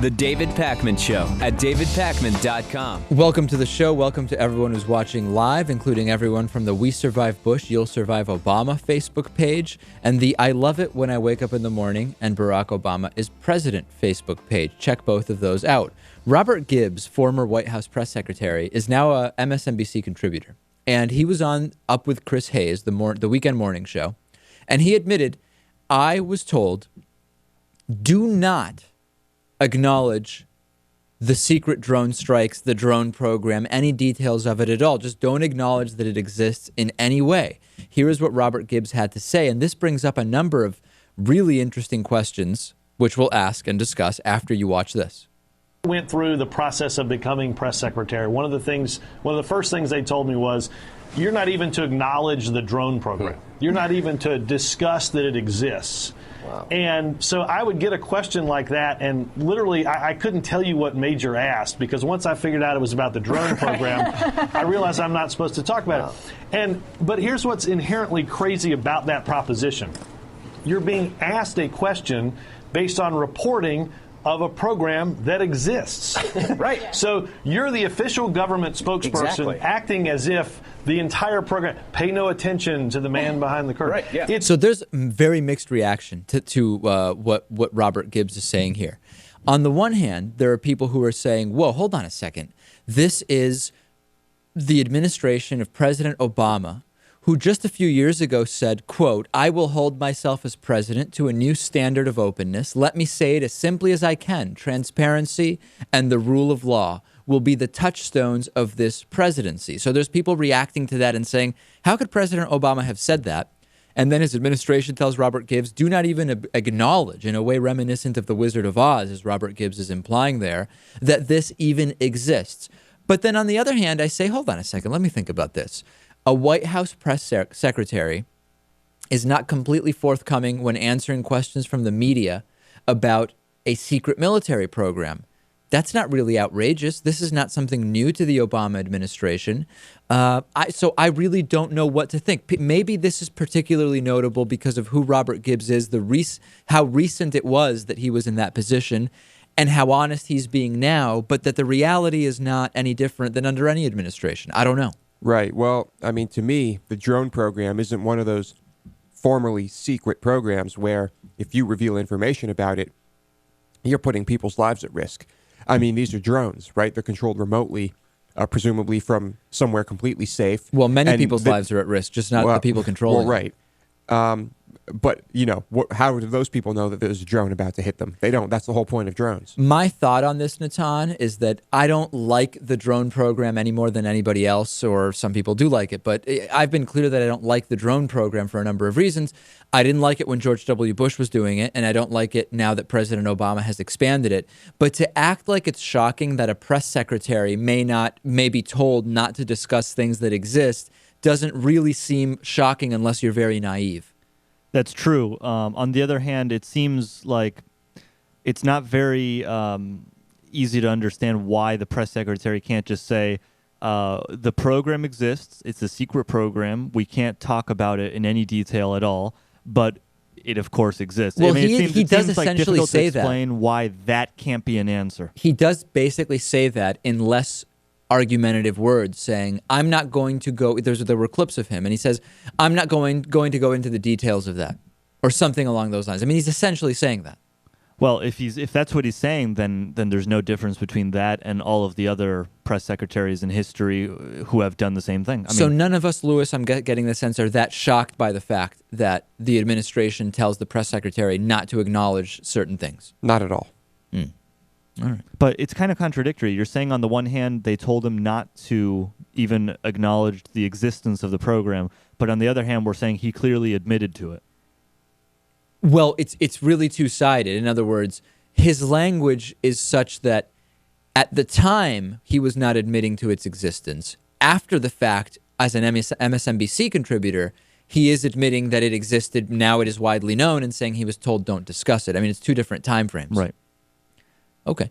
The David Pakman Show at davidpakman.com. Welcome to the show. Welcome to everyone who's watching live, including everyone from the We Survive Bush, You'll Survive Obama Facebook page, and the I Love It When I Wake Up in the Morning and Barack Obama is President Facebook page. Check both of those out. Robert Gibbs, former White House press secretary, is now a MSNBC contributor. And he was on Up with Chris Hayes, the weekend morning show, and he admitted, I was told, do not acknowledge the secret drone strikes, the drone program, any details of it at all. Just don't acknowledge that it exists in any way. Here is what Robert Gibbs had to say, and this brings up a number of really interesting questions, which we'll ask and discuss after you watch this. Went through the process of becoming press secretary. One of the first things they told me was, you're not even to acknowledge the drone program. You're not even to discuss that it exists. Wow. And so I would get a question like that, and literally I couldn't tell you what major asked, because once I figured out it was about the drone program, I realized I'm not supposed to talk about it. But here's what's inherently crazy about that proposition. You're being asked a question based on reporting of a program that exists. Right. So you're the official government spokesperson acting as if the entire program, pay no attention to the man behind the curtain. Right, yeah. So there's very mixed reaction to what Robert Gibbs is saying here. On the one hand, there are people who are saying, whoa, hold on a second. This is the administration of President Obama, who just a few years ago said, quote, I will hold myself as president to a new standard of openness. Let me say it as simply as I can. Transparency and the rule of law will be the touchstones of this presidency. So there's people reacting to that and saying, how could President Obama have said that? And then his administration tells Robert Gibbs, do not even acknowledge, in a way reminiscent of the Wizard of Oz, as Robert Gibbs is implying there, that this even exists. But then on the other hand, I say, hold on a second, let me think about this. A White House press secretary is not completely forthcoming when answering questions from the media about a secret military program. That's not really outrageous. This is not something new to the Obama administration. So I really don't know what to think. Maybe this is particularly notable because of who Robert Gibbs is, how recent it was that he was in that position, and how honest he's being now, but that the reality is not any different than under any administration. I don't know. Right. Well, I mean, to me, the drone program isn't one of those formerly secret programs where if you reveal information about it, you're putting people's lives at risk. I mean, these are drones, right? They're controlled remotely, presumably from somewhere completely safe. Well, many people's lives are at risk, just not the people controlling. Well, right. But, you know, how do those people know that there's a drone about to hit them? They don't. That's the whole point of drones. My thought on this, Natan, is that I don't like the drone program any more than anybody else, or some people do like it. But I've been clear that I don't like the drone program for a number of reasons. I didn't like it when George W. Bush was doing it, and I don't like it now that President Obama has expanded it. But to act like it's shocking that a press secretary may be told not to discuss things that exist doesn't really seem shocking unless you're very naive. That's true. On the other hand, it seems like it's not very easy to understand why the press secretary can't just say, the program exists, it's a secret program, we can't talk about it in any detail at all, but it of course exists. Well, I mean, he does seems essentially difficult say to that. Explain why that can't be an answer. He does basically say that in less argumentative words, saying, I'm not going to go, there were clips of him, and he says, I'm not going to go into the details of that, or something along those lines. I mean, he's essentially saying that. Well, if that's what he's saying, then there's no difference between that and all of the other press secretaries in history who have done the same thing. So none of us, Lewis, I'm getting the sense, are that shocked by the fact that the administration tells the press secretary not to acknowledge certain things. Not at all. All right. But it's kind of contradictory. You're saying on the one hand, they told him not to even acknowledge the existence of the program, but on the other hand, we're saying he clearly admitted to it. Well, it's really two-sided. In other words, his language is such that at the time, he was not admitting to its existence. After the fact, as an MSNBC contributor, he is admitting that it existed, now it is widely known, and saying he was told don't discuss it. I mean, it's two different time frames. Right. Okay.